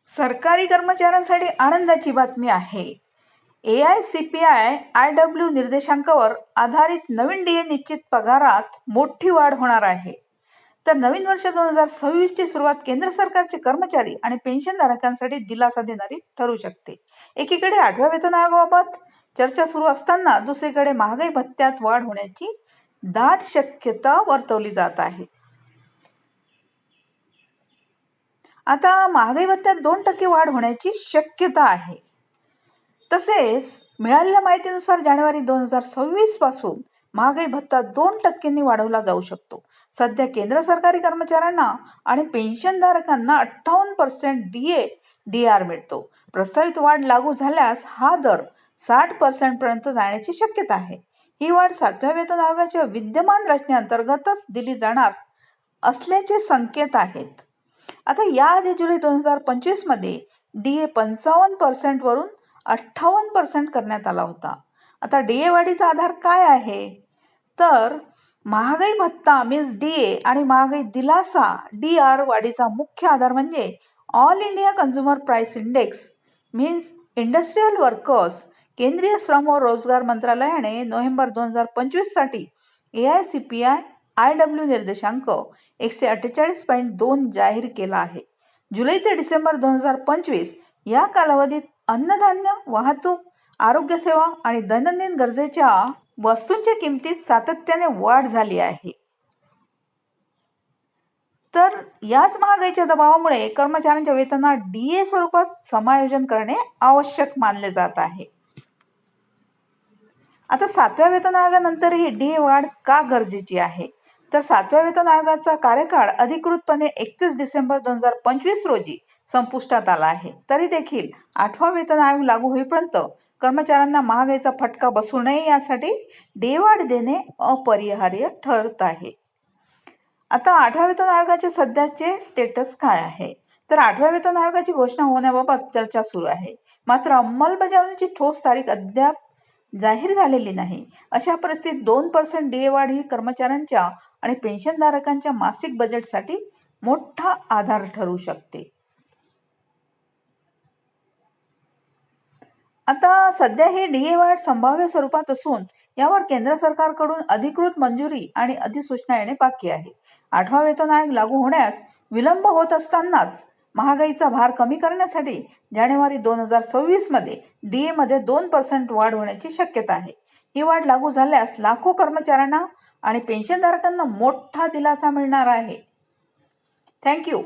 सरकारी कर्मचाऱ्यांसाठी आनंदाची बातमी आहे. AICPI-IW निर्देशांकावर आधारित नवीन डीए निश्चित पगारात मोठी वाढ होणार आहे. तर नवीन वर्ष 2026 ची सुरुवात केंद्र सरकारचे कर्मचारी आणि पेन्शनधारकांसाठी दिलासा देणारी ठरू शकते. एकीकडे 8व्या वेतन आयोगाबाबत चर्चा सुरू असताना दुसरीकडे महागाई भत्त्यात वाढ होण्याची दाट शक्यता वर्तवली जात आहे. आता महागाई भत्त्यात 2% वाढ होण्याची शक्यता आहे. तसेच मिळालेल्या माहितीनुसार जानेवारी 2026 पासून महागाई भत्ता 2% वाढवला जाऊ शकतो. सध्या केंद्र सरकारी कर्मचाऱ्यांना आणि पेन्शनधारकांना 58% DAR मिळतो. प्रस्तावित वाढ लागू झाल्यास हा दर 60% पर्यंत जाण्याची शक्यता आहे. ही वाढ 7व्या वेतन आयोगाच्या विद्यमान रचनेअंतर्गतच दिली जाणार असल्याचे संकेत आहेत. आता याआधी जुलै 2025 मध्ये DA 55% वरून 58% करण्यात आला होता. आता DA वाढीचा आधार काय आहे? तर महागाई भत्ता मीन्स DA आणि महागाई दिलासा DR वाढीचा मुख्य आधार म्हणजे all India consumer price index means industrial workers. केंद्रीय श्रम व रोजगार मंत्रालयाने नोव्हेंबर 2025 साठी AICPI-IW निर्देशांक 148.2 जाहीर केला आहे. जुलै ते डिसेंबर 2025 या कालावधीत अन्नधान्य, वाहतूक, आरोग्य सेवा आणि दैनंदिन गरजेच्या वस्तूंच्या किमतीत सातत्याने वाढ झाली आहे. तर याच महागाईच्या दबावामुळे कर्मचाऱ्यांच्या वेतनात DA स्वरूपात समायोजन करणे आवश्यक मानले जात आहे. आता 7व्या वेतन आयोगानंतरही DA वाढ का गरजेची आहे? तर 7व्या वेतन आयोगाचा कार्यकाळ अधिकृतपणे 31 डिसेंबर 2025 रोजी संपुष्टात आला आहे. तरी देखील 8वा वेतन आयोग लागू होईपर्यंत कर्मचाऱ्यांना महागाईचा फटका बसू नये यासाठी DA वाढ देणे अपरिहार्य ठरत आहे. आता 8व्या वेतन आयोगाचे सध्याचे स्टेटस काय आहे? तर 8व्या वेतन आयोगाची घोषणा होण्याबाबत चर्चा सुरू आहे. मात्र अंमलबजावणीची ठोस तारीख अद्याप जाहीर झालेली नाही. अशा परिस्थितीत 2% DA वाढ ही कर्मचाऱ्यांच्या आणि पेन्शनधारकांच्या मासिक बजेटसाठी मोठा आधार ठरू शकते. आता सध्या ही DA वाढ संभाव्य स्वरूपात असून यावर केंद्र सरकारकडून अधिकृत मंजुरी आणि अधिसूचना येणे बाकी आहे. 8वा वेतन आयोग लागू होण्यास विलंब होत असतानाच महागाईचा भार कमी करण्यासाठी जानेवारी 2026 मध्ये DA मध्ये 2% वाढ होण्याची शक्यता आहे. ही वाढ लागू झाल्यास लाखो कर्मचाऱ्यांना आणि पेन्शनधारकांना मोठा दिलासा मिळणार आहे. थँक्यू.